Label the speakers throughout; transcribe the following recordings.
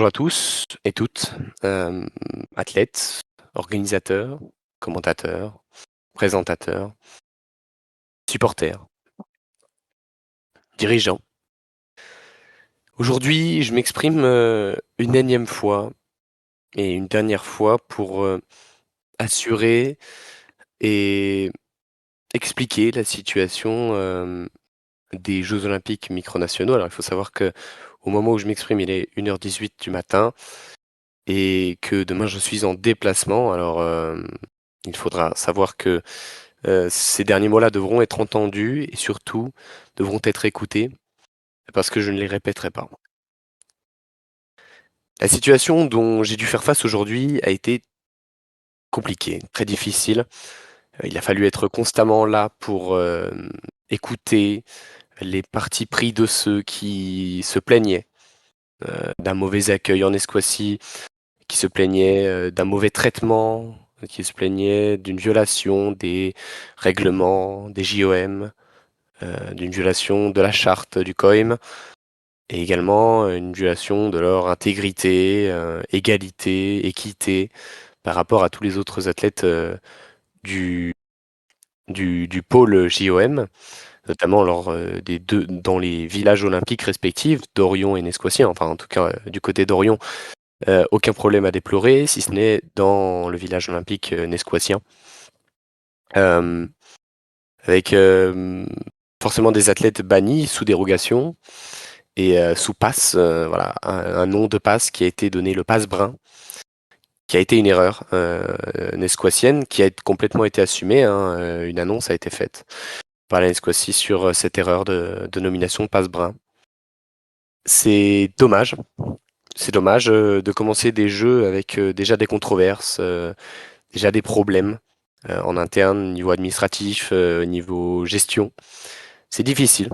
Speaker 1: Bonjour à tous et toutes, athlètes, organisateurs, commentateurs, présentateurs, supporters, dirigeants. Aujourd'hui, je m'exprime, une énième fois et une dernière fois pour, assurer et expliquer la situation, des jeux olympiques micronationaux. Alors il faut savoir que au moment où je m'exprime, il est 1h18 du matin et que demain je suis en déplacement. Alors, il faudra savoir que ces derniers mots-là devront être entendus et surtout devront être écoutés parce que je ne les répéterai pas. La situation dont j'ai dû faire face aujourd'hui a été compliquée, très difficile. Il a fallu être constamment là pour écouter les partis pris de ceux qui se plaignaient d'un mauvais accueil en Esquocie, qui se plaignaient d'un mauvais traitement, qui se plaignaient d'une violation des règlements des JOM, d'une violation de la charte du COIM et également une violation de leur intégrité, égalité, équité par rapport à tous les autres athlètes du, du pôle JOM, notamment dans les villages olympiques respectifs d'Orion et Nesquoissien, enfin en tout cas du côté d'Orion, aucun problème à déplorer, si ce n'est dans le village olympique nesquoissien, euh, avec forcément des athlètes bannis sous dérogation, et sous passe, voilà, un nom de passe qui a été donné, le passe brun, qui a été une erreur nesquoissienne, qui a complètement été assumée, hein, une annonce a été faite par la Nesquoisie sur cette erreur de nomination de passe brun. C'est dommage de commencer des jeux avec déjà des controverses, déjà des problèmes en interne, niveau administratif, niveau gestion. C'est difficile,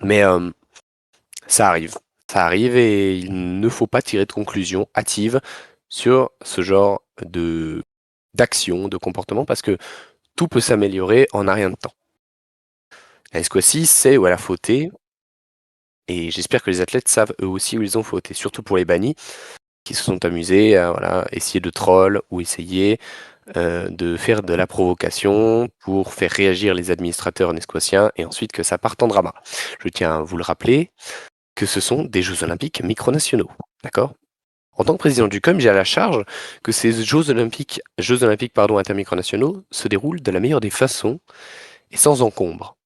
Speaker 1: mais ça arrive. Ça arrive et il ne faut pas tirer de conclusion hâtive sur ce genre d'action, de comportement, parce que tout peut s'améliorer en un rien de temps. La SQSI sait où elle a fauté, et j'espère que les athlètes savent eux aussi où ils ont fauté, surtout pour les bannis, qui se sont amusés à voilà, essayer de troll ou essayer de faire de la provocation pour faire réagir les administrateurs nesquotiens et ensuite que ça parte en drama. Je tiens à vous le rappeler que ce sont des Jeux olympiques micronationaux, d'accord? En tant que président du COM, j'ai à la charge que ces Jeux olympiques intermicronationaux se déroulent de la meilleure des façons et sans encombre.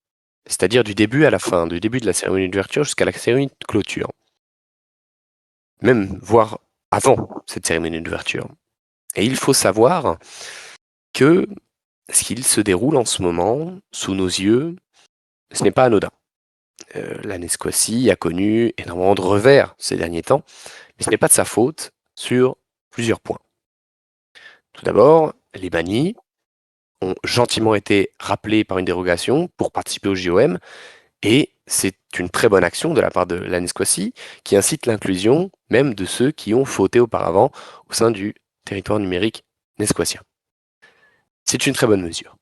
Speaker 1: C'est-à-dire du début à la fin, du début de la cérémonie d'ouverture jusqu'à la cérémonie de clôture. Même, voire avant cette cérémonie d'ouverture. Et il faut savoir que ce qu'il se déroule en ce moment, sous nos yeux, ce n'est pas anodin. La Nesquocie a connu énormément de revers ces derniers temps, mais ce n'est pas de sa faute sur plusieurs points. Tout d'abord, les bannis ont gentiment été rappelés par une dérogation pour participer au JOM, et c'est une très bonne action de la part de la Nesquocie qui incite l'inclusion même de ceux qui ont fauté auparavant au sein du territoire numérique nesquoitien. C'est une très bonne mesure.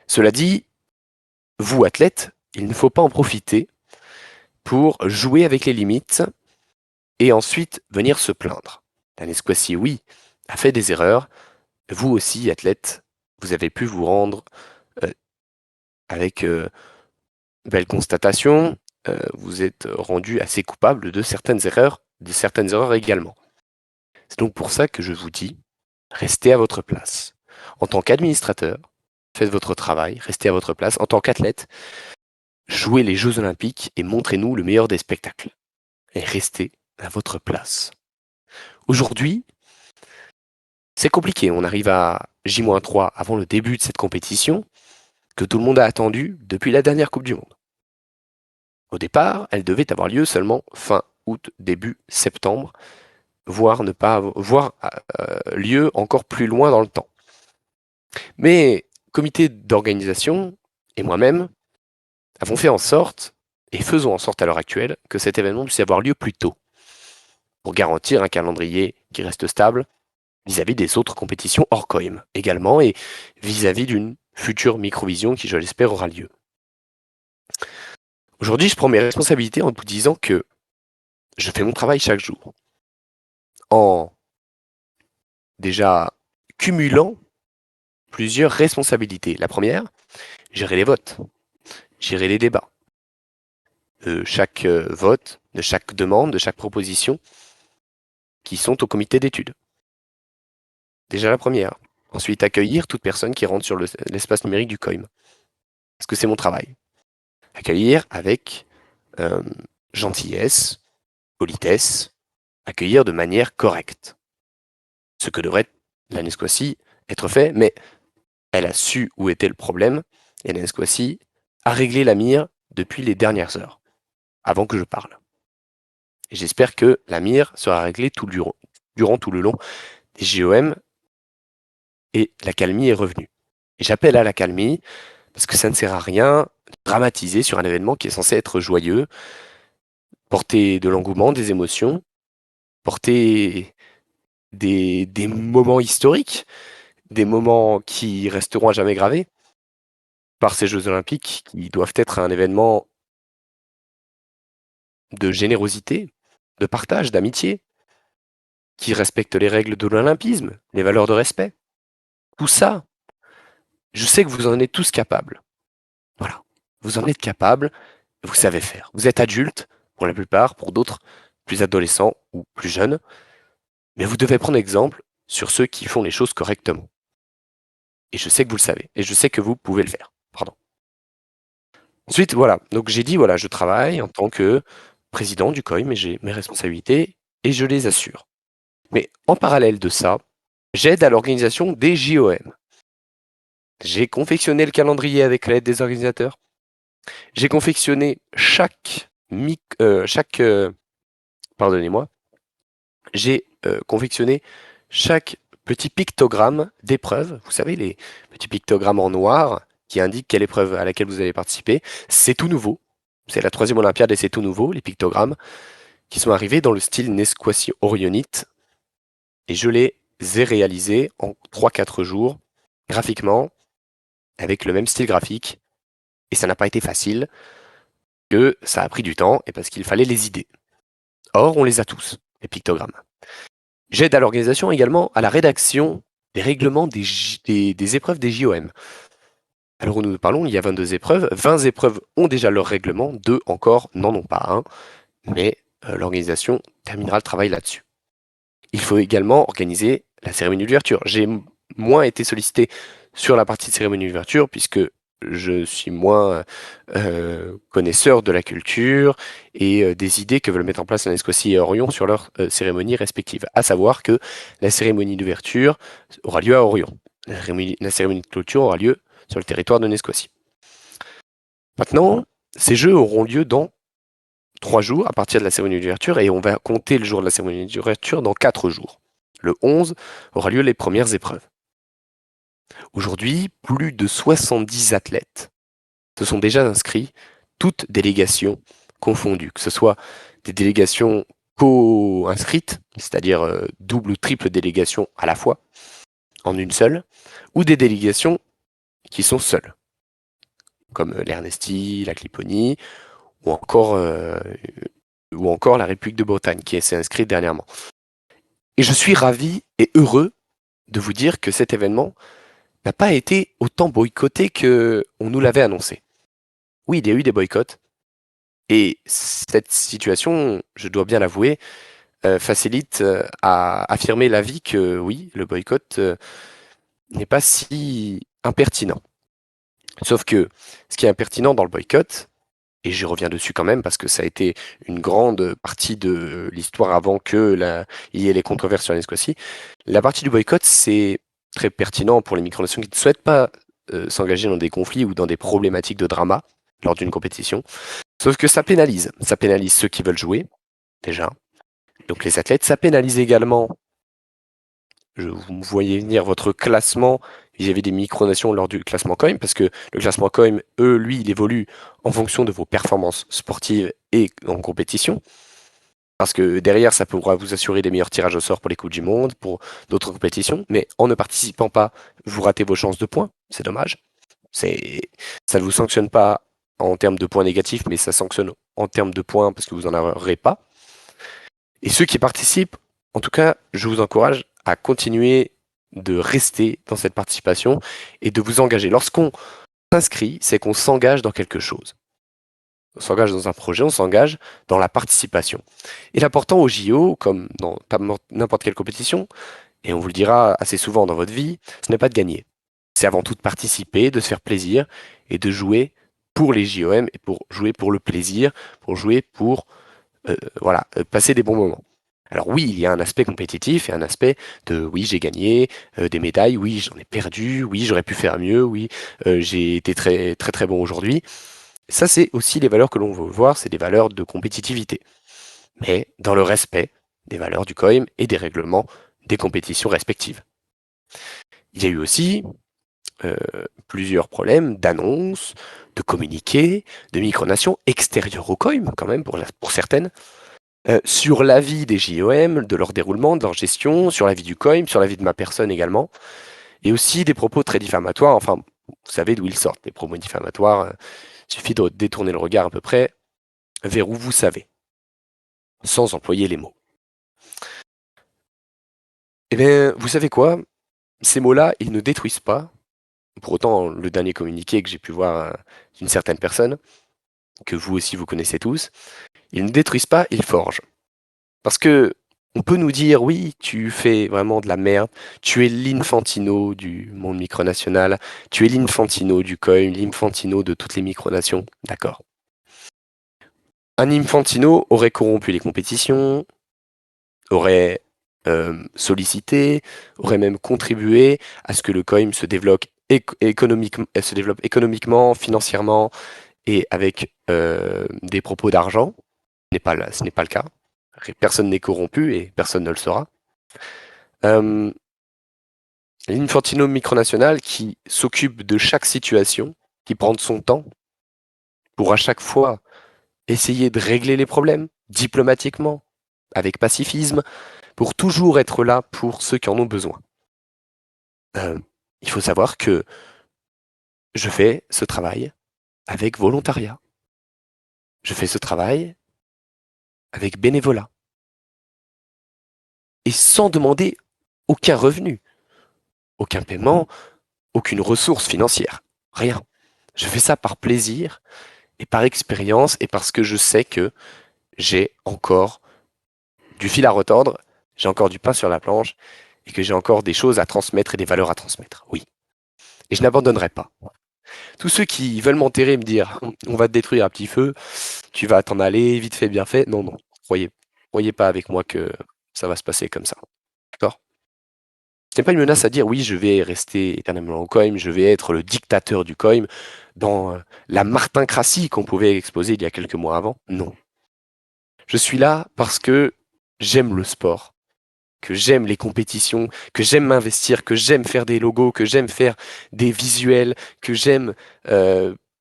Speaker 1: Cela dit, vous, athlètes, il ne faut pas en profiter pour jouer avec les limites et ensuite venir se plaindre. La Nesquocie, oui, a fait des erreurs. Vous aussi, athlètes, vous avez pu vous rendre avec belle constatation. Vous êtes rendu assez coupable de certaines erreurs également. C'est donc pour ça que je vous dis, restez à votre place. En tant qu'administrateur, faites votre travail, restez à votre place. En tant qu'athlète, jouez les Jeux Olympiques et montrez-nous le meilleur des spectacles. Et restez à votre place. Aujourd'hui, c'est compliqué. On arrive à J-3 avant le début de cette compétition que tout le monde a attendu depuis la dernière Coupe du Monde. Au départ, elle devait avoir lieu seulement fin août, début septembre, voire lieu encore plus loin dans le temps. Mais comité d'organisation et moi-même avons fait en sorte, et faisons en sorte à l'heure actuelle, que cet événement puisse avoir lieu plus tôt, pour garantir un calendrier qui reste stable vis-à-vis des autres compétitions hors COIM également, et vis-à-vis d'une future microvision qui, je l'espère, aura lieu. Aujourd'hui, je prends mes responsabilités en vous disant que je fais mon travail chaque jour. en déjà cumulant plusieurs responsabilités. La première, gérer les votes, gérer les débats. Chaque vote, de chaque demande, de chaque proposition qui sont au comité d'études. Déjà la première. Ensuite, accueillir toute personne qui rentre sur l'espace numérique du COIM. Parce que c'est mon travail. Accueillir avec gentillesse, politesse, accueillir de manière correcte. Ce que devrait, la Nesquaci, être fait, mais elle a su où était le problème, et la Nesquaci a réglé la mire depuis les dernières heures, avant que je parle. Et j'espère que la mire sera réglée durant tout le long des JOM, et la calmie est revenue. Et j'appelle à la calmie, parce que ça ne sert à rien de dramatiser sur un événement qui est censé être joyeux, porter de l'engouement, des émotions, porter des moments historiques, des moments qui resteront à jamais gravés par ces Jeux Olympiques, qui doivent être un événement de générosité, de partage, d'amitié, qui respecte les règles de l'olympisme, les valeurs de respect. Tout ça, je sais que vous en êtes tous capables. Voilà. Vous en êtes capables, vous savez faire. Vous êtes adultes, pour la plupart, pour d'autres, plus adolescents ou plus jeunes, mais vous devez prendre exemple sur ceux qui font les choses correctement. Et je sais que vous le savez, et je sais que vous pouvez le faire. Pardon. Ensuite, voilà. Donc j'ai dit, voilà, je travaille en tant que président du COI, mais j'ai mes responsabilités et je les assure. Mais en parallèle de ça, j'aide à l'organisation des JOM. J'ai confectionné le calendrier avec l'aide des organisateurs. J'ai confectionné pardonnez-moi, j'ai confectionné chaque petit pictogramme d'épreuve. Vous savez, les petits pictogrammes en noir qui indiquent quelle épreuve à laquelle vous allez participer. C'est tout nouveau. C'est la 3e Olympiade et c'est tout nouveau, les pictogrammes, qui sont arrivés dans le style Nesquaci Orionite. Et je les ai réalisés en 3-4 jours, graphiquement, avec le même style graphique. Et ça n'a pas été facile, que ça a pris du temps, et parce qu'il fallait les idées. Or, on les a tous, les pictogrammes. J'aide à l'organisation également à la rédaction des règlements des épreuves des JOM. Alors où nous parlons, il y a 22 épreuves. 20 épreuves ont déjà leur règlement, 2 encore n'en ont pas un, mais l'organisation terminera le travail là-dessus. Il faut également organiser la cérémonie d'ouverture. J'ai moins été sollicité sur la partie de cérémonie d'ouverture puisque je suis moins connaisseur de la culture et des idées que veulent mettre en place la Nesquaci et Orion sur leurs cérémonies respectives. À savoir que la cérémonie d'ouverture aura lieu à Orion. La cérémonie de clôture aura lieu sur le territoire de Nesquaci. Maintenant, ces jeux auront lieu dans 3 jours à partir de la cérémonie d'ouverture et on va compter le jour de la cérémonie d'ouverture dans 4 jours. Le 11 aura lieu les premières épreuves. Aujourd'hui, plus de 70 athlètes se sont déjà inscrits, toutes délégations confondues, que ce soit des délégations co-inscrites, c'est-à-dire double ou triple délégation à la fois, en une seule, ou des délégations qui sont seules, comme l'Ernesti, la Cliponie, ou encore la République de Bretagne, qui s'est inscrite dernièrement. Et je suis ravi et heureux de vous dire que cet événement n'a pas été autant boycotté qu'on nous l'avait annoncé. Oui, il y a eu des boycotts, et cette situation, je dois bien l'avouer, facilite à affirmer l'avis que oui, le boycott n'est pas si impertinent. Sauf que ce qui est impertinent dans le boycott, et j'y reviens dessus quand même parce que ça a été une grande partie de l'histoire avant que il y ait les controverses sur la Nesquaci, la partie du boycott, c'est très pertinent pour les micronations qui ne souhaitent pas s'engager dans des conflits ou dans des problématiques de drama lors d'une compétition. Sauf que ça pénalise. Ça pénalise ceux qui veulent jouer, déjà. Donc les athlètes, ça pénalise également, vous me voyez venir, votre classement vis-à-vis des micronations lors du classement COIM, parce que le classement COIM, lui, il évolue en fonction de vos performances sportives et en compétition. Parce que derrière, ça pourra vous assurer des meilleurs tirages au sort pour les Coupes du Monde, pour d'autres compétitions, mais en ne participant pas, vous ratez vos chances de points, c'est dommage. Ça ne vous sanctionne pas en termes de points négatifs, mais ça sanctionne en termes de points parce que vous n'en aurez pas. Et ceux qui participent En tout cas, je vous encourage à continuer de rester dans cette participation et de vous engager. Lorsqu'on s'inscrit, c'est qu'on s'engage dans quelque chose. On s'engage dans un projet, on s'engage dans la participation. Et l'important au JO, comme dans n'importe quelle compétition, et on vous le dira assez souvent dans votre vie, ce n'est pas de gagner. C'est avant tout de participer, de se faire plaisir et de jouer pour les JOM et pour jouer pour le plaisir, pour jouer pour passer des bons moments. Alors oui, il y a un aspect compétitif et un aspect de oui, j'ai gagné des médailles, oui, j'en ai perdu, oui, j'aurais pu faire mieux, oui, j'ai été très très très bon aujourd'hui. Ça, c'est aussi les valeurs que l'on veut voir, c'est des valeurs de compétitivité, mais dans le respect des valeurs du COIM et des règlements des compétitions respectives. Il y a eu aussi euh, plusieurs problèmes d'annonces, de communiqués, de micronations extérieures au COIM, quand même, pour certaines, sur la vie des JOM, de leur déroulement, de leur gestion, sur la vie du COIM, sur la vie de ma personne également, et aussi des propos très diffamatoires, enfin, vous savez d'où ils sortent, les propos diffamatoires, il suffit de détourner le regard à peu près vers où vous savez, sans employer les mots. Eh bien, vous savez quoi? Ces mots-là, ils ne détruisent pas. Pour autant, le dernier communiqué que j'ai pu voir d'une certaine personne, que vous aussi vous connaissez tous, ils ne détruisent pas, ils forgent. Parce que on peut nous dire, oui, tu fais vraiment de la merde, tu es l'Infantino du monde micronational, tu es l'Infantino du COIM, l'Infantino de toutes les micronations. D'accord. Un Infantino aurait corrompu les compétitions, aurait sollicité, aurait même contribué à ce que le COIM se développe, se développe économiquement, financièrement et avec des propos d'argent. Ce n'est pas le cas. Personne n'est corrompu et personne ne le sera. Euh, L'Infantino micronational qui s'occupe de chaque situation, qui prend de son temps pour à chaque fois essayer de régler les problèmes diplomatiquement, avec pacifisme, pour toujours être là pour ceux qui en ont besoin. Euh, il faut savoir que je fais ce travail avec volontariat. Je fais ce travail avec bénévolat. Et sans demander aucun revenu, aucun paiement, aucune ressource financière. Rien. Je fais ça par plaisir et par expérience et parce que je sais que j'ai encore du fil à retordre, j'ai encore du pain sur la planche et que j'ai encore des choses à transmettre et des valeurs à transmettre. Oui. Et je n'abandonnerai pas. Tous ceux qui veulent m'enterrer et me dire on va te détruire à petit feu, tu vas t'en aller, vite fait, bien fait. Non, non. Croyez pas avec moi que ça va se passer comme ça. D'accord? Ce n'est pas une menace à dire oui, je vais rester éternellement au COIM, je vais être le dictateur du COIM dans la martincratie qu'on pouvait exposer il y a quelques mois avant. Non. Je suis là parce que j'aime le sport, que j'aime les compétitions, que j'aime m'investir, que j'aime faire des logos, que j'aime faire des visuels, que j'aime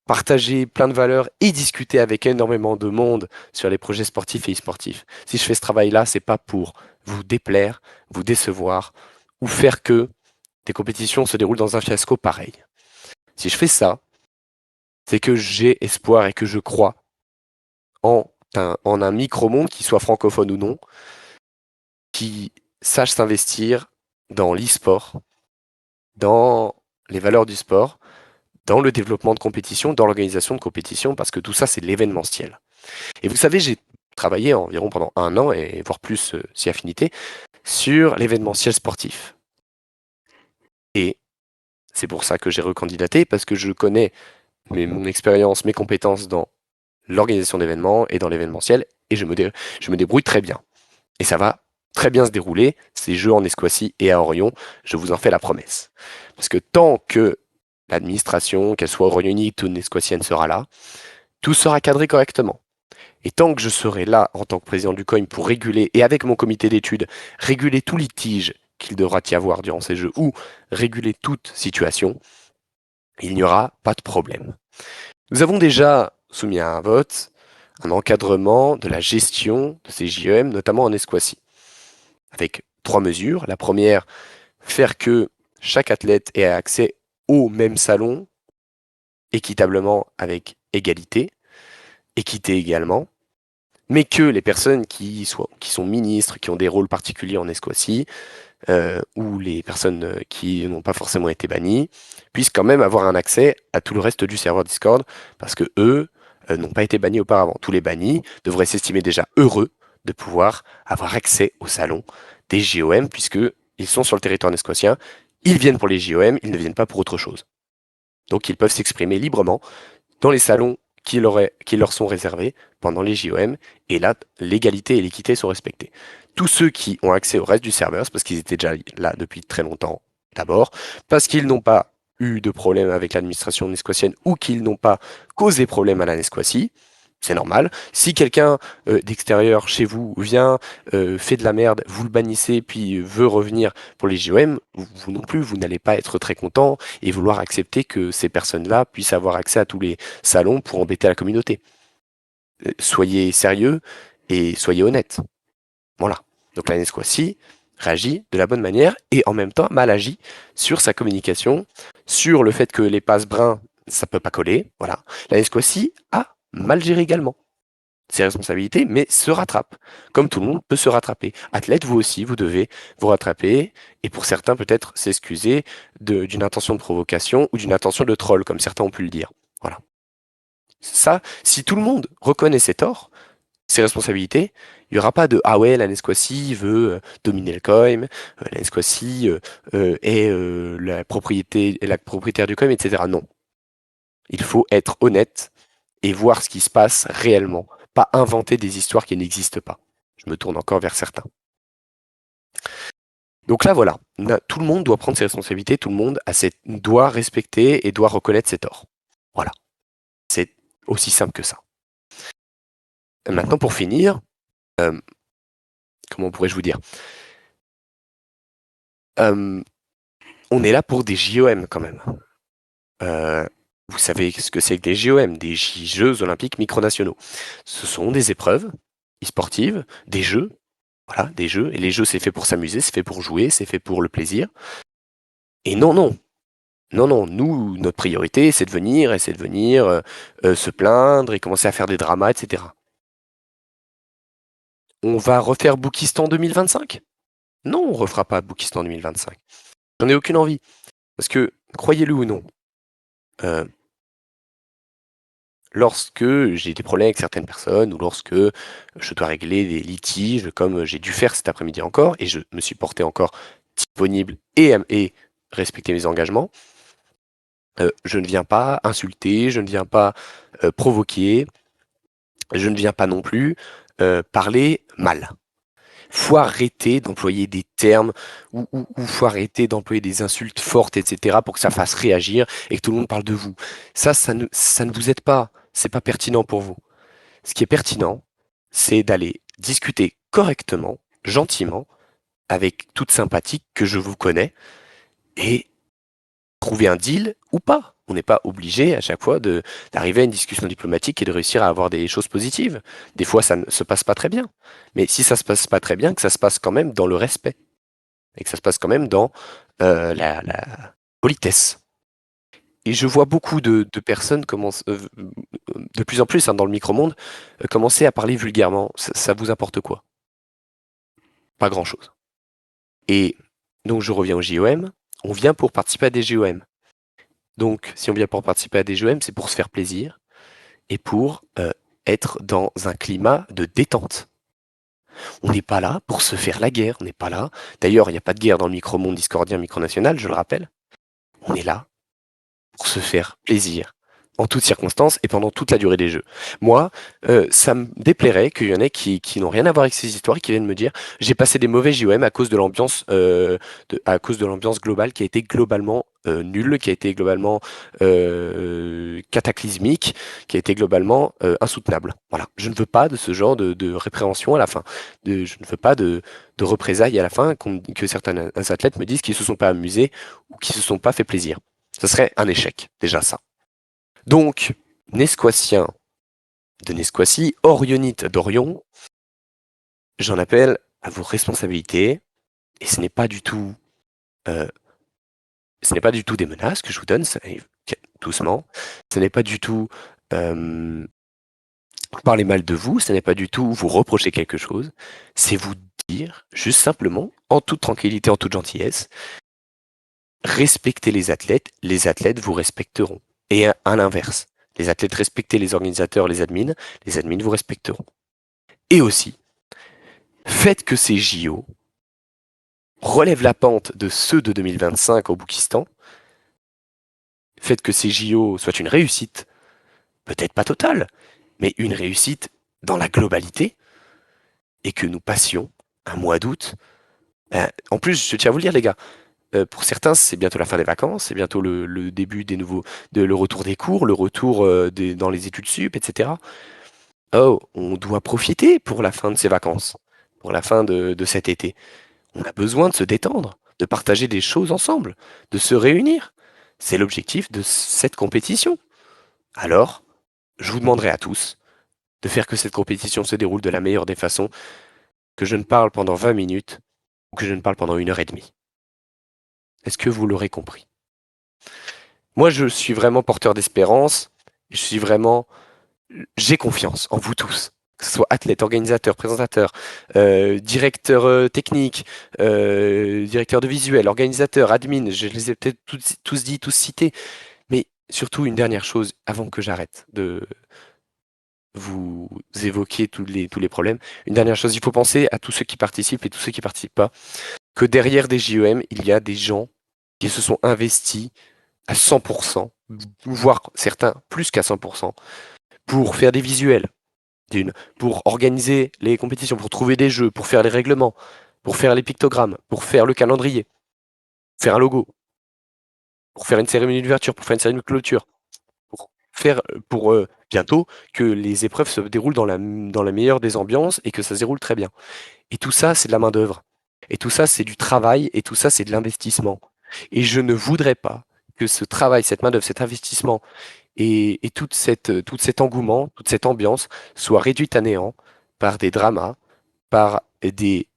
Speaker 1: partager plein de valeurs et discuter avec énormément de monde sur les projets sportifs et e-sportifs. Si je fais ce travail-là, c'est pas pour vous déplaire, vous décevoir ou faire que des compétitions se déroulent dans un fiasco pareil. Si je fais ça, c'est que j'ai espoir et que je crois en en un micro-monde, qui soit francophone ou non, qui sache s'investir dans l'e-sport, dans les valeurs du sport, dans le développement de compétition, dans l'organisation de compétition, parce que tout ça, c'est de l'événementiel. Et vous savez, j'ai travaillé environ pendant 1 an, et voire plus si affinité, sur l'événementiel sportif. Et c'est pour ça que j'ai recandidaté, parce que je connais mon expérience, mes compétences dans l'organisation d'événements et dans l'événementiel, et je me débrouille très bien. Et ça va très bien se dérouler, ces jeux en Esquoisie et à Orion, je vous en fais la promesse. Parce que tant que l'administration, qu'elle soit orionique ou esquoissienne, sera là, tout sera cadré correctement. Et tant que je serai là en tant que président du COIM pour réguler, et avec mon comité d'études, réguler tout litige qu'il devra y avoir durant ces jeux, ou réguler toute situation, il n'y aura pas de problème. Nous avons déjà soumis à un vote un encadrement de la gestion de ces JEM, notamment en Esquoisie, avec 3 mesures. La première, faire que chaque athlète ait accès au même salon, équitablement avec égalité, équité également. mais que les personnes qui sont ministres, qui ont des rôles particuliers en Escossie, ou les personnes qui n'ont pas forcément été bannies, puissent quand même avoir un accès à tout le reste du serveur Discord, parce que eux n'ont pas été bannis auparavant. Tous les bannis devraient s'estimer déjà heureux de pouvoir avoir accès au salon des JOM, puisque ils sont sur le territoire nescotien, ils viennent pour les JOM, ils ne viennent pas pour autre chose. Donc ils peuvent s'exprimer librement dans les salons qui leur sont réservés pendant les JOM, et là, l'égalité et l'équité sont respectées. Tous ceux qui ont accès au reste du serveur, c'est parce qu'ils étaient déjà là depuis très longtemps d'abord, parce qu'ils n'ont pas eu de problème avec l'administration nesquatienne ou qu'ils n'ont pas causé problème à la Nesquatie, c'est normal. Si quelqu'un d'extérieur chez vous vient, fait de la merde, vous le bannissez, puis veut revenir pour les JOM, vous non plus, vous n'allez pas être très content et vouloir accepter que ces personnes-là puissent avoir accès à tous les salons pour embêter la communauté. Soyez sérieux et soyez honnête. Voilà. Donc la Nesquatie réagit de la bonne manière et en même temps mal agit sur sa communication, sur le fait que les passes bruns, ça peut pas coller. Voilà. La Nesquatie a mal géré également ses responsabilités, mais se rattrape. Comme tout le monde peut se rattraper. Athlète, vous aussi, vous devez vous rattraper, et pour certains peut-être s'excuser d'une intention de provocation ou d'une intention de troll, comme certains ont pu le dire. Voilà. Ça, si tout le monde reconnaît ses torts, ses responsabilités, il n'y aura pas de ah ouais, la Nesquatie veut dominer le coin, la Nesquatie est la propriétaire du coin, etc. Non. Il faut être honnête et voir ce qui se passe réellement, pas inventer des histoires qui n'existent pas. Je me tourne encore vers certains. Donc là, voilà, tout le monde doit prendre ses responsabilités, tout le monde doit respecter et doit reconnaître ses torts. Voilà, c'est aussi simple que ça. Maintenant, pour finir, comment pourrais-je vous dire, on est là pour des JOM quand même. Vous savez ce que c'est que des JOM, des Jeux olympiques micronationaux. Ce sont des épreuves e-sportives, des jeux. Voilà, des jeux. Et les jeux, c'est fait pour s'amuser, c'est fait pour jouer, c'est fait pour le plaisir. Et non, non. Non, non. Nous, notre priorité, c'est de venir, se plaindre et commencer à faire des dramas, etc. On va refaire Boukistan 2025? Non, on refera pas Boukistan 2025. J'en ai aucune envie. Parce que, croyez-le ou non, lorsque j'ai des problèmes avec certaines personnes ou lorsque je dois régler des litiges comme j'ai dû faire cet après-midi encore, et je me suis porté encore disponible et respecter mes engagements, je ne viens pas insulter, je ne viens pas provoquer, je ne viens pas non plus parler mal. Faut arrêter d'employer des termes ou faut arrêter d'employer des insultes fortes, etc. pour que ça fasse réagir et que tout le monde parle de vous. Ça ne vous aide pas. C'est pas pertinent pour vous. Ce qui est pertinent, c'est d'aller discuter correctement, gentiment, avec toute sympathie que je vous connais, et trouver un deal ou pas. On n'est pas obligé à chaque fois d'arriver à une discussion diplomatique et de réussir à avoir des choses positives. Des fois, ça ne se passe pas très bien. Mais si ça se passe pas très bien, que ça se passe quand même dans le respect. Et que ça se passe quand même dans la politesse. Et je vois beaucoup de personnes de plus en plus dans le micro-monde, commencer à parler vulgairement. Ça vous apporte quoi? Pas grand-chose. Et donc je reviens au JOM. On vient pour participer à des JOM. Donc si on vient pour participer à des JOM, c'est pour se faire plaisir et pour être dans un climat de détente. On n'est pas là pour se faire la guerre, on n'est pas là. D'ailleurs, il n'y a pas de guerre dans le micro-monde discordien micronational, je le rappelle. On est là pour se faire plaisir, en toutes circonstances et pendant toute la durée des jeux. Moi, ça me déplairait qu'il y en ait qui n'ont rien à voir avec ces histoires et qui viennent me dire j'ai passé des mauvais JOM à cause de l'ambiance à cause de l'ambiance globale qui a été globalement nulle, qui a été globalement cataclysmique, qui a été globalement insoutenable. Voilà. Je ne veux pas de ce genre de répréhension à la fin. Je ne veux pas de représailles à la fin que certains athlètes me disent qu'ils se sont pas amusés ou qu'ils se sont pas fait plaisir. Ce serait un échec, déjà ça. Donc, Nesquatien de Nesquatie, Orionite d'Orion, j'en appelle à vos responsabilités, et ce n'est pas du tout, euh, ce n'est pas du tout des menaces que je vous donne, ça arrive doucement, ce n'est pas du tout parler mal de vous, ce n'est pas du tout vous reprocher quelque chose, c'est vous dire, juste simplement, en toute tranquillité, en toute gentillesse, respectez les athlètes vous respecteront. Et à l'inverse, les athlètes respectez les organisateurs, les admins vous respecteront. Et aussi, faites que ces JO relèvent la pente de ceux de 2025 au Boukistan, faites que ces JO soient une réussite, peut-être pas totale, mais une réussite dans la globalité, et que nous passions un mois d'août. En plus, je tiens à vous le dire, les gars, pour certains, c'est bientôt la fin des vacances, c'est bientôt le début des nouveaux, le retour des cours, le retour dans les études sup, etc. Oh, on doit profiter pour la fin de ces vacances, pour la fin de cet été. On a besoin de se détendre, de partager des choses ensemble, de se réunir. C'est l'objectif de cette compétition. Alors, je vous demanderai à tous de faire que cette compétition se déroule de la meilleure des façons, que je ne parle pendant 20 minutes ou que je ne parle pendant 1 heure et demie. Est-ce que vous l'aurez compris? Moi, je suis vraiment porteur d'espérance. Je suis vraiment, j'ai confiance en vous tous, que ce soit athlète, organisateur, présentateur, directeur technique, directeur de visuel, organisateur, admin. Je les ai peut-être tous dit, tous cités. Mais surtout, une dernière chose, avant que j'arrête de vous évoquer tous les problèmes. Une dernière chose, il faut penser à tous ceux qui participent et tous ceux qui participent pas, que derrière des JEM, il y a des gens qui se sont investis à 100%, voire certains plus qu'à 100%, pour faire des visuels, pour organiser les compétitions, pour trouver des jeux, pour faire les règlements, pour faire les pictogrammes, pour faire le calendrier, faire un logo, pour faire une cérémonie d'ouverture, pour faire une cérémonie de clôture, pour faire pour bientôt que les épreuves se déroulent dans la meilleure des ambiances et que ça se déroule très bien. Et tout ça, c'est de la main-d'œuvre. Et tout ça, c'est du travail. Et tout ça, c'est de l'investissement. Et je ne voudrais pas que ce travail, cette main-d'œuvre, cet investissement et tout cet engouement, toute cette ambiance soit réduite à néant par des dramas, par des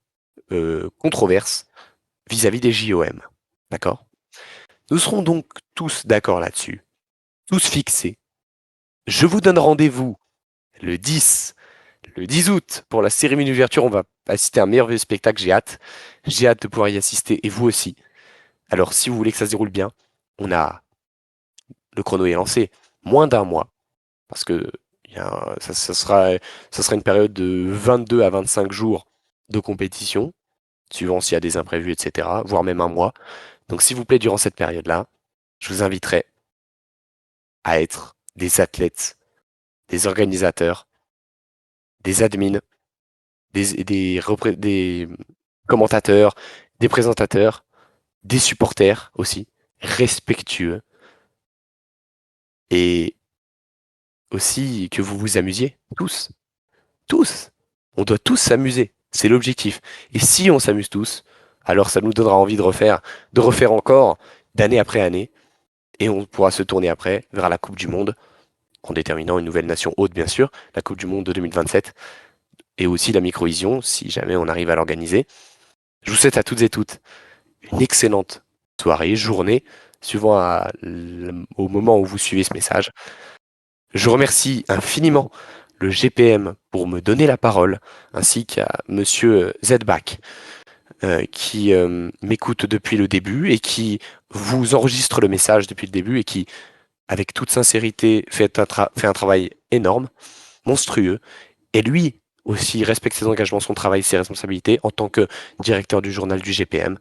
Speaker 1: controverses vis-à-vis des JOM. D'accord? Nous serons donc tous d'accord là-dessus, tous fixés. Je vous donne rendez-vous le 10, le 10 août pour la cérémonie d'ouverture. On va assister à un merveilleux spectacle. J'ai hâte. J'ai hâte de pouvoir y assister et vous aussi. Alors, si vous voulez que ça se déroule bien, on a le chrono est lancé. Moins d'un mois. Parce que ça sera une période de 22 à 25 jours de compétition, suivant s'il y a des imprévus, etc., voire même un mois. Donc, s'il vous plaît, durant cette période-là, je vous inviterai à être des athlètes, des organisateurs, des admins, des commentateurs, des présentateurs, des supporters aussi, respectueux, et aussi que vous vous amusiez, tous, tous. On doit tous s'amuser, c'est l'objectif. Et si on s'amuse tous, alors ça nous donnera envie de refaire encore, d'année après année, et on pourra se tourner après vers la Coupe du Monde, en déterminant une nouvelle nation haute, bien sûr, la Coupe du Monde de 2027, et aussi la Microvision, si jamais on arrive à l'organiser. Je vous souhaite à toutes et toutes une excellente soirée, journée, suivant au moment où vous suivez ce message. Je remercie infiniment le GPM pour me donner la parole, ainsi qu'à Monsieur Zbach, qui m'écoute depuis le début et qui vous enregistre le message depuis le début et qui, avec toute sincérité, fait un travail énorme, monstrueux, et lui aussi respecte ses engagements, son travail, ses responsabilités en tant que directeur du journal du GPM.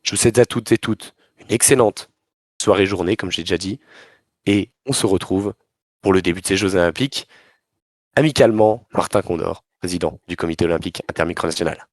Speaker 1: Je vous souhaite à toutes et toutes une excellente soirée-journée, comme j'ai déjà dit, et on se retrouve pour le début de ces Jeux Olympiques. Amicalement, Martin Condor, président du Comité olympique intermicronational.